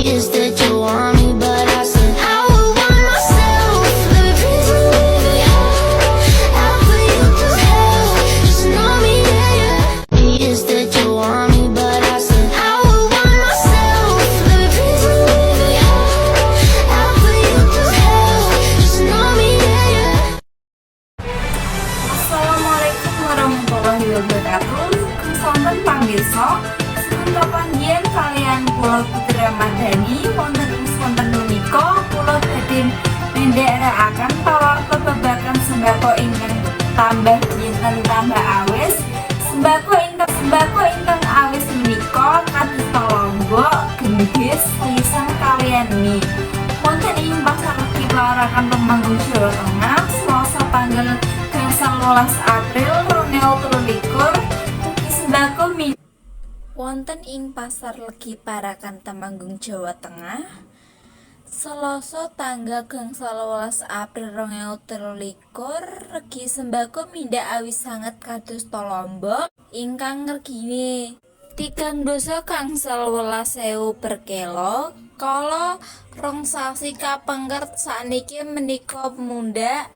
Is that you want me, but I said I would want myself. Baby, please don't leave me out for you to hell. Just know me, yeah, yeah. Is that you want me, but I said I would want myself. Baby, please don't leave me out for you to hell. Just know me, yeah, yeah. Assalamualaikum warahmatullahi wabarakatuh. Sonten panggirsa, sepunten yen kalian kula Putri Ramadhani wonten ing sonten menika kula badhe nindakaken pawarta babagan sembako ingkang tambah dinten tambah awis. Sembako ingkang awis menika kados lombok, gendhis, pisang kaliyan mie. Wonten ing pasar Legi Pelarakan Temanggung Jawa Tengah, Selasa tanggal 12 April 2023. Sembako mie wonten ing pasar Legi Parakan Temanggung Jawa Tengah, Selasa tanggal 12 April 2023. Regi sembako mindak awis sanget kados lombok ingkang regine 3 kang 11.000 per kilo. Kala rong sasi kapengker sakniki menika mundhak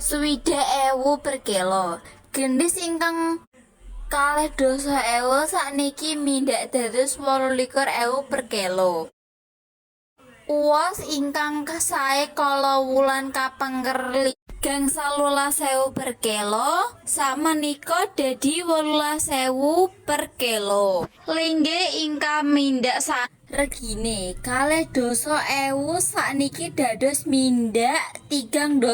60.000 per kilo. Gendhis ingkang 2.000 sakniki mindak dados 28.000 per kilo. Uwas ingkang sae kala wulan kapengker gangsal 12.000 per kilo sakmenika dadi 18.000 per kilo. Linggih ingkang mindak regine 2.000 sakniki dados mindak 3.000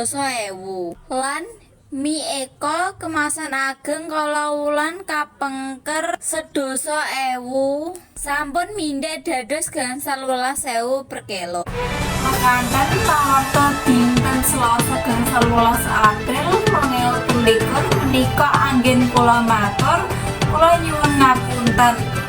lan mie eko kemasan ageng kala wulan kapengker 10.000 sampun mindak dados gangsal 12.000 per kilo. Mekaten pawarta dinten Selasa gangsal 12 April 2023 menika anggen kula matur, kula nyuwun ngapunten.